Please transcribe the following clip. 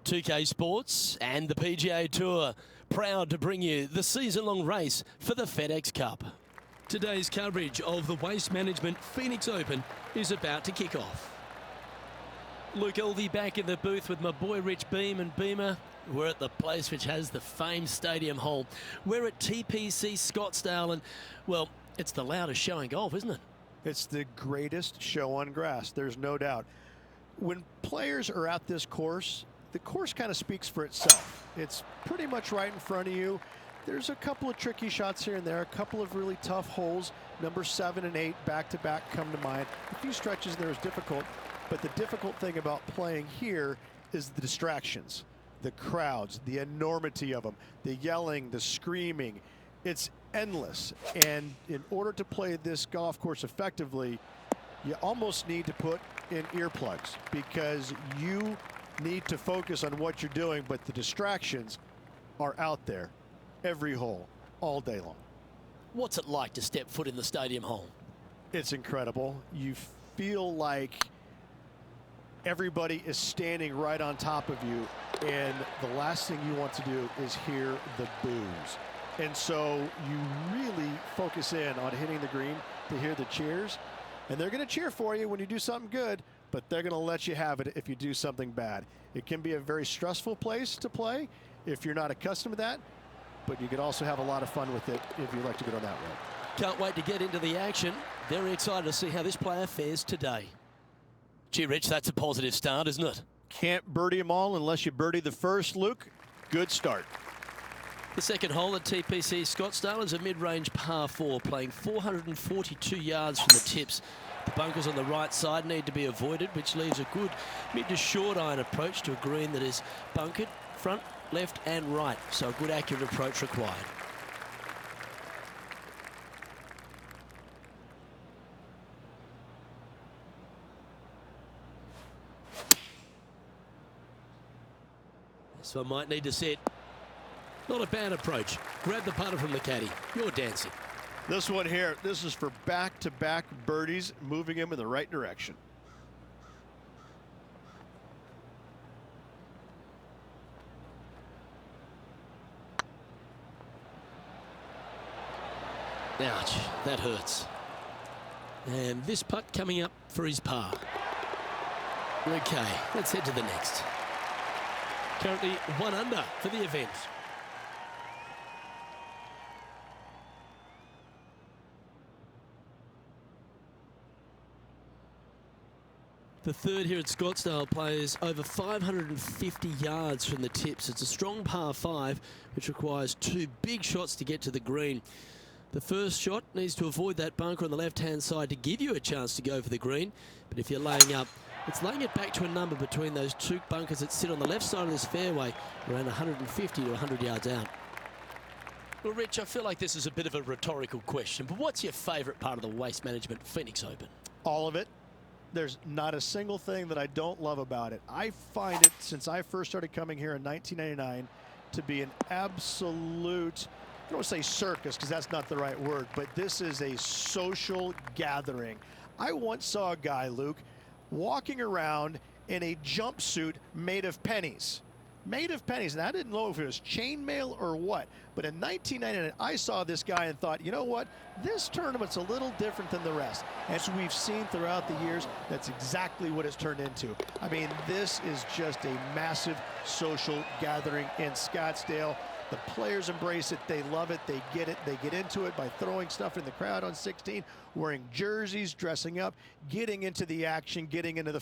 2K Sports and the PGA Tour, proud to bring you the season-long race for the FedEx Cup. Today's coverage of the Waste Management Phoenix Open is about to kick off. Luke Elvey back in the booth with my boy Rich Beam and Beamer. We're at the place which has the famed stadium hole. We're at TPC Scottsdale and, well, it's the loudest show in golf, isn't it? It's the greatest show on grass, there's no doubt. When players are at this course, the course kind of speaks for itself. It's pretty much right in front of you. There's a couple of tricky shots here and there, a couple of really tough holes. Number 7 and 8 back-to-back come to mind. A few stretches there is difficult, but the difficult thing about playing here is the distractions, the crowds, the enormity of them, the yelling, the screaming. It's endless, and in order to play this golf course effectively, you almost need to put in earplugs because you need to focus on what you're doing, but the distractions are out there every hole, all day long. What's it like to step foot in the stadium hole? It's incredible. You feel like everybody is standing right on top of you, and the last thing you want to do is hear the boos. And so you really focus in on hitting the green to hear the cheers, and they're going to cheer for you when you do something good, but they're going to let you have it if you do something bad. It can be a very stressful place to play if you're not accustomed to that, but you can also have a lot of fun with it if you like to go down that road. Can't wait to get into the action. Very excited to see how this player fares today. Gee, Rich, that's a positive start, isn't it? Can't birdie them all unless you birdie the first, Luke. Good start. The second hole at TPC Scottsdale is a mid-range par 4, playing 442 yards from the tips. The bunkers on the right side need to be avoided, which leaves a good mid to short iron approach to a green that is bunkered front, left and right. So a good accurate approach required. So I might need to set. Not a bad approach. Grab the putter from the caddy. You're dancing. This one here, this is for back-to-back birdies, moving him in the right direction. Ouch, that hurts. And this putt coming up for his par. Okay, let's head to the next. Currently 1 under for the event. The third here at Scottsdale plays over 550 yards from the tips. It's a strong par 5, which requires 2 big shots to get to the green. The first shot needs to avoid that bunker on the left-hand side to give you a chance to go for the green. But if you're laying up, it's laying it back to a number between those 2 bunkers that sit on the left side of this fairway, around 150 to 100 yards out. Well, Rich, I feel like this is a bit of a rhetorical question, but what's your favourite part of the Waste Management Phoenix Open? All of it. There's not a single thing that I don't love about it. I find it, since I first started coming here in 1999, to be an absolute, I don't want to say circus because that's not the right word, but this is a social gathering. I once saw a guy, Luke, walking around in a jumpsuit made of pennies. Made of pennies. And I didn't know if it was chainmail or what. But in 1999, I saw this guy and thought, you know what? This tournament's a little different than the rest. As we've seen throughout the years, that's exactly what it's turned into. I mean, this is just a massive social gathering in Scottsdale. The players embrace it. They love it. They get it. They get into it by throwing stuff in the crowd on 16, wearing jerseys, dressing up, getting into the action, getting into the